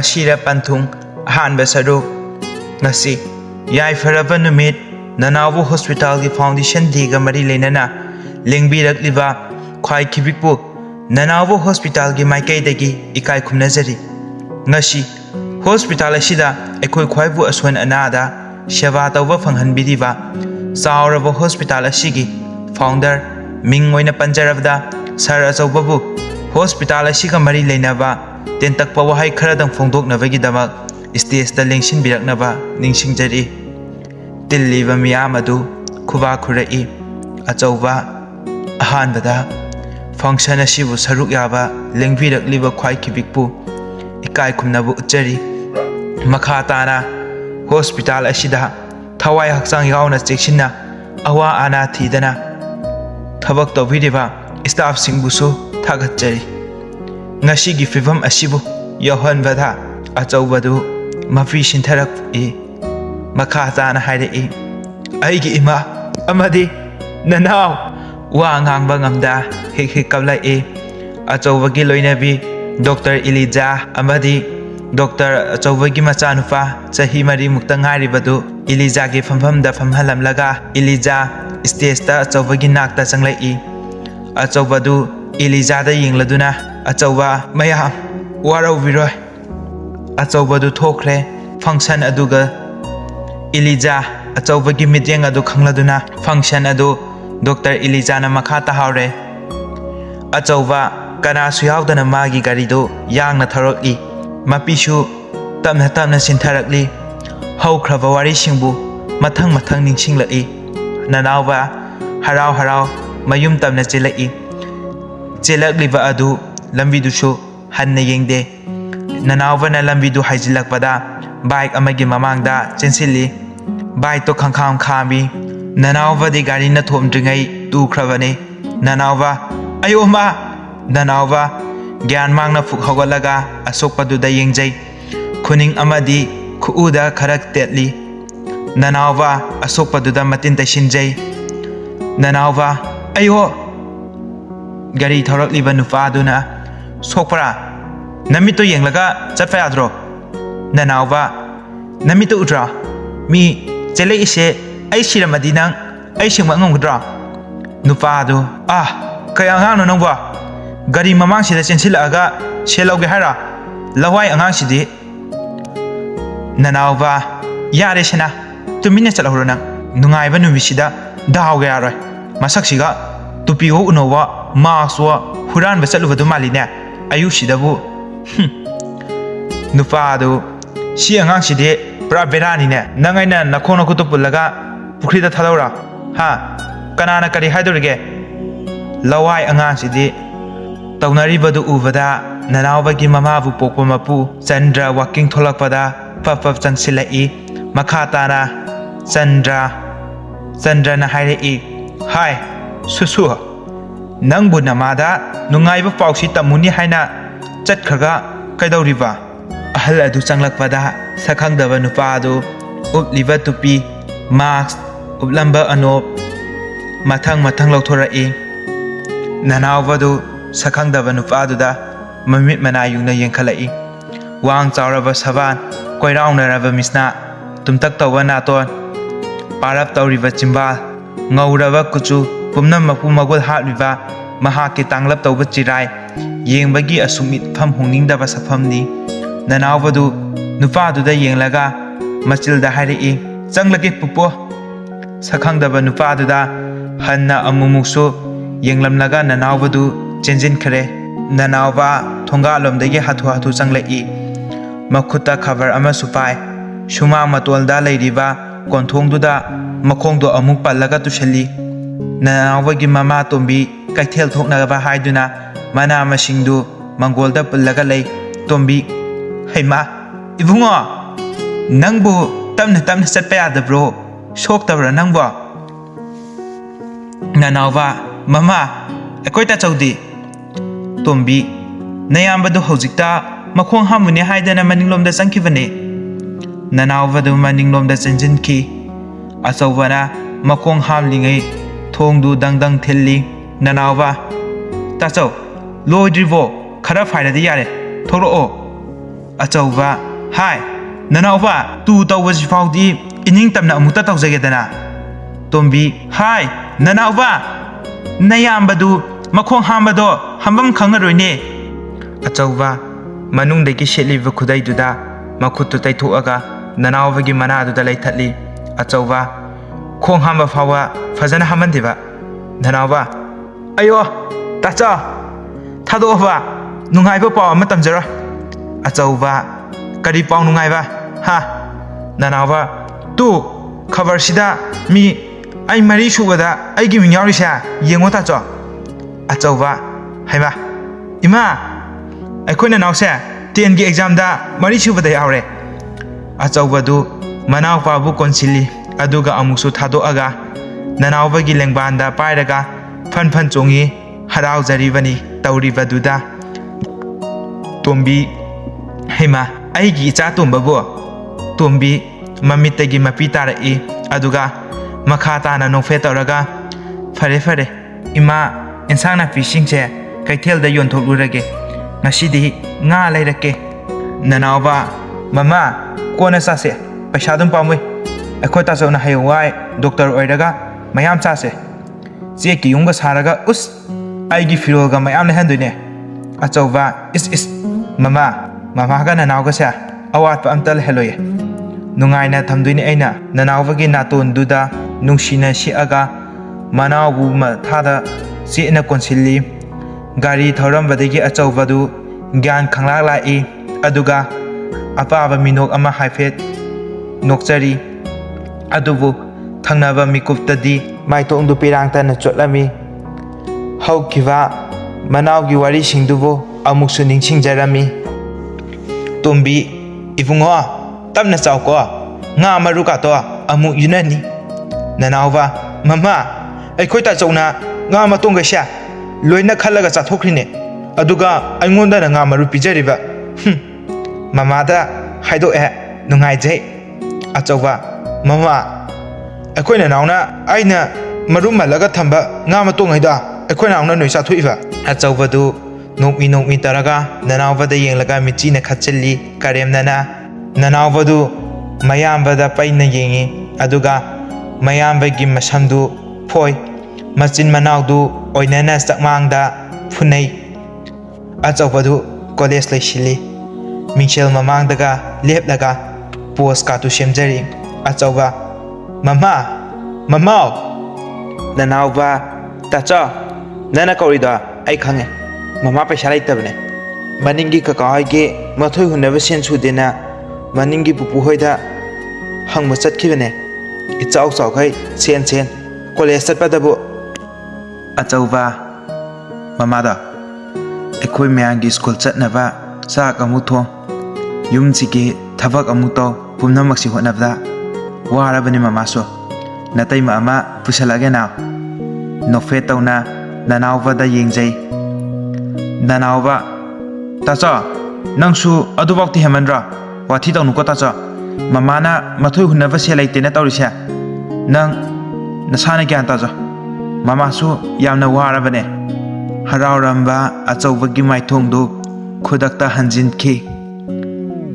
Masira Pantung Ahanba Saruk Ngasi Yaifharaba Numit Nanawu Hospital ki Foundation Day ga mari lenana lengbirak liba khwai khibikpu Nanawu Hospital ki maikai dagi ikai khumnajari ngasi hospital asida ekoi khwaibu aswan anada seva tawba phanghanbiriba chauraba hospital asigi founder ming oina panjarabda sar achaubabu hospital asiga mari leinaba tentakpa wahai kharadang phongdoknabagi damak stage da lengsin biraknaba ningsingjari tilliba miyam adu khuba khurai achauba ahanbada function asibu saruk yaba lengbirakliba khwai khibikpu ikai khumnabu uchari makha tana hospital asida thawai hakchang yauna cheksinna awa ana thidana thabak tawbiriba staff singbusu thagatchari ngasi gi fivam asibu yohanbada achaubadu mafi sintharak makha tana haire aigi ima amadi nanaw wa ngang ngamda hek kablai achobagi loinabi Dr. Elijah amadi Dr. achobagi machanupa chahi mari muktang haribadu Elijah gi famfamda famhalamlaga Elijah stage ta achobagi nakta changlai achobadu Elijah da yingladuna achoba mayam warau biroi achobadu thokre function aduga Elijah achobagi mityang adu khangladuna function adu Dr. Elijah na makha ta haure achoba kana suyaudana magi garido yangna tharokli mapisu tamna sintharakli haukraba wari singbu mathang ningsinglai nanawba harau mayum tamna chelakliba adu lambidusu hanna yengde nanawba na lambidu haijilakpada bike amagi mamangda chensilli bike to khangkham khami nanawba di gari na thomdringai tukhrabane nanawba ayoma nanawba gyan mangna phuk hogalaga asokpaduda yengjai khuning amadi khuuda kharak tetli nanawba asokpaduda matin taisinjai nanawba ayo gari thorakliba nupaduna sokpara namito yenglaga chatfa yadro nanawba namito udra mi chele ise ai siramadi nang ai singma ngamgdra nupadu kaya ngano nangba gari mamang sida chensilaga selauge hara lawai angang sidi nanawba yare sena tumina chalahuro nang nungaiba numisida dawge aroi masaksiga tupi ho unowa maswa huran basalubadu maline ayu sidabu nupadu si angang sidi pra berani ne nangaina nakhono kutupulaga pukrida thalaura ha kanana kari haidurige lawai angang sidi taunaribadu ubada nanawbagi mamabu pokpa mapu Chandra walking tholakpada pap changsilai makha tana Chandra na hairei hai susu nangbu namada nungaiba pausi tamuni haina chatkhraga kaidawriba ahal adu changlakpada sakhangdaba nupadu upliba tupi mask uplamba anop mathang lauthorei nanawbadu sakhangdaba nupaduda mamit manayungna yengkhalai wang chauraba saban koiraunaraba misna tumtak tawba naton parap tawriba chimbal ngauraba kuchu pumnam mapu magul hapliba mahaki tanglap tawba chirai yengbagi asumit pham hongningdaba safamni nanawbadu nupaduda yenglaga machilda hairei changlage pupo sakhangdaba nupaduda hanna amumuksu yenglamlaga nanawbadu chenjin khare nanawba thongalomdagi hathu changlai makhuta khabar ama supai suma matolda leiriba konthongduda makhongdo amuk pallaga tushali nanawbagi mama tombi kaithel thoknaba haiduna mana masingdu mangolda pullaga lei tombi heima ibungo nangbu tamna chatpa yadabro soktabra nangbo nanawba mama ekoita chaudi tombi nayambadu hojikta makhong hamune haidana maninglomda changkhibane nanawbadu maninglomda chanjinki achawbana makhong hamlingai thongdu dangdang thelli nanawba tachaw loidribo khara fairadi yare thoro Achauva hai Nanauva tu tawasi faudi ining tamna amuta tawjagedana Tombi hai Nanauva Nayambadu makhong hambado hambam khangaroine Achauva manungdagi shetliba khudaiduda makhuttu taithoaga Nanauva manadu laithatli Achauva khong hamba fawa fazana hamandiba Nanauva ayo tacha thadova nungaiba paw ama tamjara Achauva kari paw nungaiba ha Nanauva tu khabar sida mi ai mari subada ai gi minyaurisa yengo tacha Achauva haiba ima aikoina nause 10 gi exam da mari subada yaure Achauva du manau pa bu konsili aduga amusu thado-aga Nanauva gi lengbanda pairaga fan chongi harau jaribani tauribaduda Tombi hema aigi icha tombabu Tombi mamitagi mapi tarai aduga makha tana nongfe tawraga fare ima insang napi singse kaithel da yontholurage ngasidi nga lairake Nanauva mama kona sase paisa dum pamui akhoi ta chona hayawai doctor oiraga mayam chase che ki yunga saraga us aigi firoga mayam le handuine Achauva is mama ga Nanauga sa awat pa amtal heloye nungaina thamduine aina Nanauva gi naton duda nungsina siaga manaubu ma thada sina konsili gari thoram badagi Achauva du gyan khanglak lai aduga apaba minok ama haifet nokchari adubu thangnaba mikuptadi maitong du pirang tan chotlami haukiwa manaugi wari singdubu amuksu ningsingjarami Tombi ibungo tamna chauko nga maruka to amu yunani Nanauva mama aikoi ta chauna nga matonga sha loina khalaga chathokhrine aduga aingonda nga maru pijariba mama da haido e nungai jai Achauva mama aikoi nauna aina maru malaga thamba nga matonga ida aikoi nauna noi chathoiba Achauva du nokmi taraga Nanauva da yenglaga michi na khatchelli karemnana Nanauva du mayamba da paina yengi aduga mayamba gi masamdu phoi machin manau du oinana sakmang da phunai Achauva du college laisili mingchel mamang daga leplaga post ka tu semjari Achauva mama Nanauva tacha nana kaurida ai khange mama paisa laitabne maningi kakawai ge mathoi hunaba sen sudena maningi pupu hoida hangma chatkhibane ichau chaukhai sen college chatpadabu Achauva mama da ekhoi meangi school chatnaba sak amu thong yumchigi thabak amu to pumnamaksi honabda warabani mama so natai mama pusalage na nokfe tawna Nanauva da yengjai Nanauva tacha nangsu adubakti hemandra wathi tawnuko tacha mamana mathoi hunaba se laitena tawrisa nang nasana gyan tacha mama su yamna warabane harauramba Achauva gi maithongdu khudakta hanjinki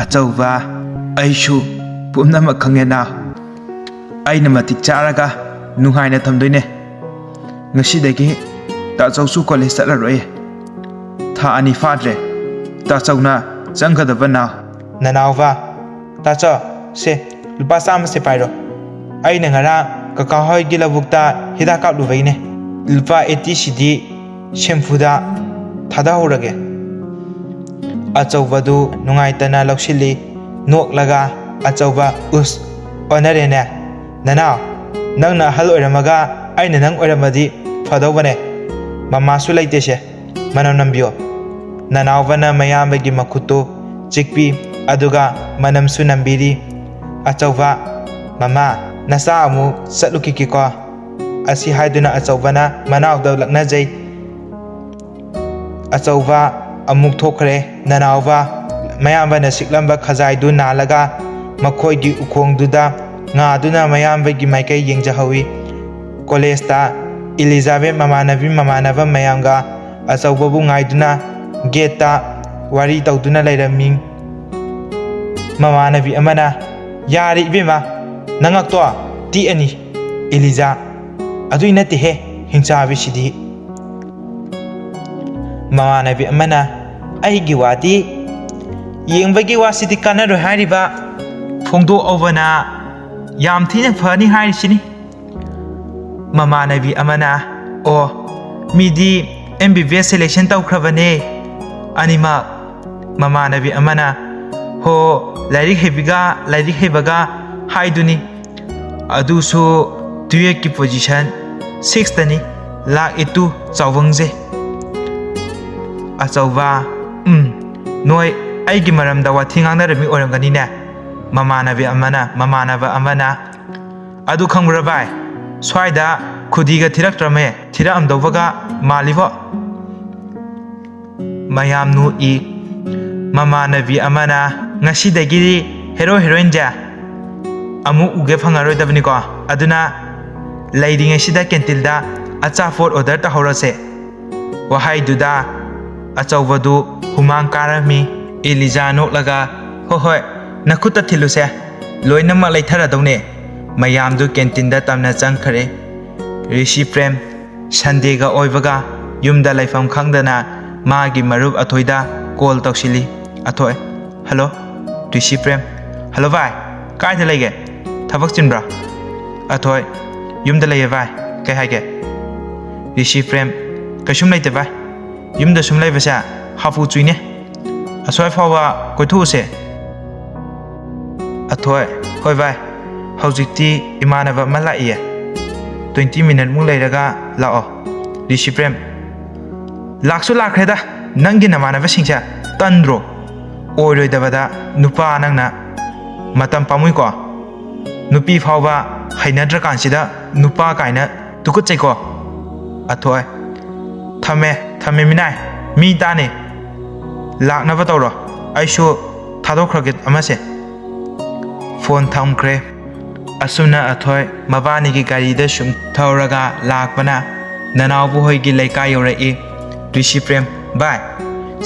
Achauva aishu pumnamak khangena aina matik charaga nungaina thamdoine ngasidagi tachausu college chalaroi tha ani fadre tachauna changkadaba na Nanauva tacha se lupa sam se pairo aina ngara kaka hoi gi labukta hida ka lubaine lupa 80 cd shampoo da thada horage Achauva du nungaitana lausili noklaga Achauva us onarene Nanau nangna hal oiramaga aina nang oiramadi fadobane mama su laitese manam nambio Nanauva na mayamba gi makhutu chikpi aduga manam su nambiri Achauva mama nasa amu satluki ko asi haiduna Achauva na manau da lakna jai Achauva amuk thokre Nanauva mayamba na siklamba khajai du nalaga makhoi gi ukhong duda nga duna mayamba gi maikai yengjahawi college ta Elizabeth mamanava mayanga Achauva bu ngaiduna gate ta wari tawduna lairaming ꯃꯃꯥꯟꯅꯕꯤ ꯑꯃꯅ ꯌꯥꯔꯦ ꯏꯕꯦꯝꯃ ꯅꯉꯛꯇꯣ ꯇꯤꯛꯑꯅꯤ ꯑꯦꯂꯤꯖꯥ ꯑꯗꯨꯏ ꯅꯠꯇꯦꯍꯦ ꯍꯤꯡꯆꯥꯕꯤꯁꯤꯗꯤ ꯃꯃꯥꯟꯅꯕꯤ ꯑꯃꯅ ꯑꯩꯒꯤ ꯋꯥꯗꯤ ꯌꯦꯡꯕꯒꯤ ꯋꯥꯁꯤꯗꯤ ꯀꯥꯟꯅꯔꯣꯏ ꯍꯥꯏꯔꯤꯕ ꯐꯣꯡꯗꯣꯛꯑꯧꯕꯅ ꯌꯥꯝ ꯊꯤꯅ ꯐꯅꯤ ꯍꯥꯏꯔꯤꯁꯤꯅꯤ ꯃꯃꯥꯟꯅꯕꯤ ꯑꯃꯅ ꯑꯣ ꯃꯤꯗꯤ MBBS ꯁꯦꯂꯦꯛꯁꯟ ꯇꯧꯈ꯭ꯔꯕꯅꯦ ꯑꯅꯤꯃꯛ ꯃꯃꯥꯟꯅꯕꯤ ꯑꯃꯅ ꯍꯣ ꯂꯥꯏꯔꯤꯛ ꯍꯩꯕꯒ ꯍꯥꯏꯗꯨꯅꯤ ꯑꯗꯨꯁꯨ 12ꯀꯤ ꯄꯣꯖꯤꯁꯟ 6ꯇꯅꯤ ꯂꯥꯛꯏꯇꯨ ꯆꯥꯎꯕꯪꯁꯦ ꯑꯆꯧꯕ ꯅꯣꯏ ꯑꯩꯒꯤ ꯃꯔꯝꯗ ꯋꯥꯊꯤ ꯉꯥꯡꯅꯔꯝꯃꯤ ꯑꯣꯏꯔꯝꯒꯅꯤꯅꯦ ꯃꯃꯥꯟꯅꯕ ꯑꯃꯅ ꯑꯗꯨ ꯈꯪꯕ꯭ꯔꯥ ꯚꯥꯏ ꯁ꯭ꯋꯥꯏꯗ ꯈꯨꯗꯤꯒ ꯊꯤꯔꯛꯇ꯭ꯔꯃꯦ ꯊꯤꯔꯛꯑꯝꯗꯧꯕꯒ ꯃꯥꯜꯂꯤꯕꯣ ꯃꯌꯥꯝ ꯅꯣꯛꯏ ꯃꯃꯥꯟꯅꯕꯤ ꯑꯃꯅ ꯉꯁꯤꯗꯒꯤꯗꯤ ꯍꯦꯔꯣ ꯍꯦꯔꯣꯏꯟꯁꯦ ꯑꯃꯨꯛ ꯎꯒꯦ ꯐꯪꯉꯔꯣꯏꯗꯕꯅꯤꯀꯣ ꯑꯗꯨꯅ ꯂꯩꯔꯤꯉꯩꯁꯤꯗ ꯀꯦꯟꯇꯤꯟꯗ ꯑꯆꯥꯄꯣꯠ ꯑꯣꯔꯗꯔ ꯇꯧꯍꯧꯔꯁꯦ ꯋꯥꯍꯩꯗꯨꯗ ꯑꯆꯧꯕꯗꯨ ꯍꯨꯃꯥꯡ ꯀꯥꯔꯝꯃꯤ ꯑꯦꯂꯤꯖꯥ ꯅꯣꯛꯂꯒ ꯍꯣꯏ ꯅꯈꯨꯠꯇ ꯊꯤꯜꯂꯨꯁꯦ ꯂꯣꯏꯅꯃꯛ ꯂꯩꯊꯔꯗꯧꯅꯦ ꯃꯌꯥꯝꯗꯨ ꯀꯦꯟꯇꯤꯟꯗ ꯇꯝꯅ ꯆꯪꯈ꯭ꯔꯦ ꯔꯤꯁꯤ ꯄ꯭ꯔꯦꯝ ꯁꯟꯗꯦꯒ ꯑꯣꯏꯕꯒ ꯌꯨꯝꯗ ꯂꯩꯐꯝ ꯈꯪꯗꯅ 마기 마룹 아토이다 콜 ꯇꯧꯁꯤꯜꯂꯤ ꯑꯊꯣꯏ ꯍꯜꯂꯣ ꯔꯤꯁꯤ ꯄ꯭ꯔꯦꯝ ꯍꯜꯂꯣ ꯚꯥꯏ ꯀꯥꯏꯗ ꯂꯩꯒꯦ ꯊꯕꯛ ꯆꯤꯟꯕ꯭ꯔꯥ ꯑꯊꯣꯏ ꯌꯨꯝꯗ ꯂꯩꯌꯦ ꯚꯥꯏ ꯀꯩ ꯍꯥꯏꯒꯦ ꯔꯤꯁꯤ ꯄ꯭ꯔꯦꯝ ꯀꯩꯁꯨꯝ ꯂꯩꯇꯦ ꯚꯥꯏ ꯌꯨꯝꯗ ꯁꯨꯝ ꯂꯩꯕꯁꯦ ꯍꯥꯐꯨ ꯆꯨꯏꯅꯦ ꯑꯁ꯭ꯋꯥꯏ ꯐꯥꯎꯕ ꯀꯣꯏꯊꯣꯛꯎꯁꯦ ꯑꯊꯣꯏ ꯍꯣꯏ ꯚꯥꯏ ꯍꯧꯖꯤꯛꯇꯤ ꯏꯃꯥꯟꯅꯕ ꯑꯃ ꯂꯥꯛꯏꯌꯦ 20 ꯃꯤꯅꯠꯃꯨꯛ ꯂꯩꯔꯒ ꯂꯥꯛꯑꯣ ꯔꯤꯁꯤ ꯄ꯭ꯔꯦꯝ ꯂꯥꯛꯁꯨ ꯂꯥꯛꯈ꯭ꯔꯦꯗ ꯅꯪꯒꯤ ꯅꯃꯥꯟꯅꯕꯁꯤꯡꯁꯦ ꯇꯟꯗ꯭ꯔꯣ ꯑꯣꯏꯔꯣꯏꯗꯕꯗ ꯅꯨꯄꯥ ꯅꯪꯅ ꯃꯇꯝ ꯄꯥꯝꯃꯨꯏꯀꯣ ꯅꯨꯄꯤ ꯐꯥꯎꯕ ꯍꯩꯅꯗ꯭ꯔꯀꯥꯟꯁꯤꯗ ꯅꯨꯄꯥ ꯀꯥꯏꯅ ꯇꯨꯀꯠꯆꯩꯀꯣ ꯑꯊꯣꯏ ꯊꯝꯃꯦ ꯃꯤꯅꯥꯏ ꯃꯤ ꯇꯥꯅꯤ ꯂꯥꯛꯅꯕ ꯇꯧꯔꯣ ꯑꯩꯁꯨ ꯊꯥꯗꯣꯛꯈ꯭ꯔꯒꯦ ꯑꯃꯁꯦ ꯐꯣꯟ ꯊꯝꯈ꯭ꯔꯦ ꯑꯁꯨꯝꯅ ꯑꯊꯣꯏ ꯃꯕꯥꯅꯤꯒꯤ ꯒꯥꯔꯤꯗ ꯁꯨꯝ ꯊꯧꯔꯒ ꯂꯥꯛꯄꯅ ꯅꯅꯥꯎꯕꯨ ꯍꯣꯏꯒꯤ ꯂꯩꯀꯥꯏ ꯌꯧꯔꯛꯏ ꯔꯤꯁꯤ ꯄ꯭ꯔꯦꯝ ꯚꯥꯏ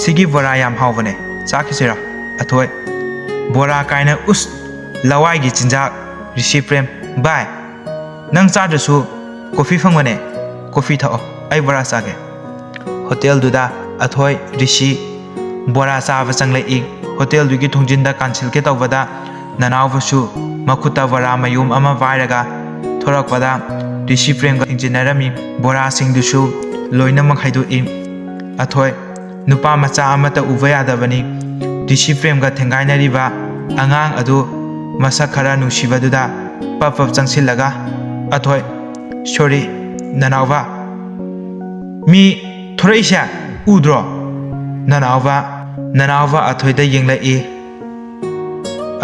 ꯁꯤꯒꯤ ꯕꯣꯔꯥ ꯌꯥꯝ ꯍꯥꯎꯕꯅꯦ ꯆꯥꯈꯤꯁꯤꯔꯥ ꯑꯊꯣꯏ ꯕꯣꯔꯥ ꯀꯥꯏꯅ ꯎꯁ ꯂꯋꯥꯏꯒꯤ ꯆꯤꯟꯖꯥꯛ ꯔꯤꯁꯤ ꯄ꯭ꯔꯦꯝ ꯚꯥꯏ ꯅꯪ ꯆꯥꯗ꯭ꯔꯁꯨ ꯀꯣꯐꯤ ꯐꯪꯕꯅꯦ ꯀꯣꯐꯤ ꯊꯛꯑꯣ ꯑꯩ ꯕꯣꯔꯥ ꯆꯥꯒꯦ ꯍꯣꯇꯦꯜꯗꯨꯗ ꯑꯊꯣꯏ ꯔꯤꯁꯤ ꯕꯣꯔꯥ ꯆꯥꯕ ꯆꯪꯂꯛꯏ ꯍꯣꯇꯦꯜꯗꯨꯒꯤ ꯊꯣꯡꯖꯤꯟꯗ ꯀꯥꯟꯁꯤꯜꯒꯦ ꯇꯧꯕꯗ ꯅꯅꯥꯎꯕꯁꯨ ꯃꯈꯨꯠꯇ ꯕꯣꯔꯥ ꯃꯌꯨꯝ ꯑꯃ ꯄꯥꯏꯔꯒ ꯊꯣꯔꯛꯄꯗ ꯔꯤꯁꯤ ꯄ꯭ꯔꯦꯝꯒ ꯊꯦꯡꯖꯤꯟꯅꯔꯝꯃꯤ ꯕꯣꯔꯥꯁꯤꯡꯗꯨꯁꯨ ꯂꯣꯏꯅꯃꯛ ꯍꯩꯗꯣꯛꯏ ꯑꯊꯣꯏ ꯅꯨꯄꯥ ꯃꯆꯥ ꯑꯃꯠꯇ ꯎꯕ ꯌꯥꯗꯕꯅꯤ ꯔꯤꯁꯤ ꯄ꯭ꯔꯦꯝꯒ ꯊꯦꯡꯒꯥꯏꯅꯔꯤꯕ ꯑꯉꯥꯡ ꯑꯗꯨ ꯃꯁꯛ ꯈꯔ ꯅꯨꯡꯁꯤꯕꯗꯨꯗ ꯄꯞ ꯆꯪꯁꯤꯜꯂꯒ ꯑꯊꯣꯏ ꯁꯣꯔꯤ ꯅꯅꯥꯎꯕ ꯃꯤ ꯊꯣꯔꯛꯏꯁꯦ ꯎꯗ꯭ꯔꯣ ꯅꯅꯥꯎꯕ ꯑꯊꯣꯏꯗ ꯌꯦꯡꯂꯛꯏ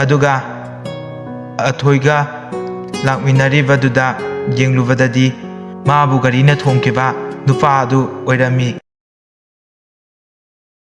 ꯑꯗꯨꯒ ꯑꯊꯣꯏꯒ ꯂꯥꯛꯃꯤꯟꯅꯔꯤꯕꯗꯨꯗ ꯌꯦꯡꯂꯨꯕꯗꯗꯤ ꯃꯥꯕꯨ ꯒꯥꯔꯤꯅ ꯊꯣꯝꯈꯤꯕ ꯅꯨꯄꯥ ꯑꯗꯨ ꯑꯣꯏꯔꯝꯃꯤ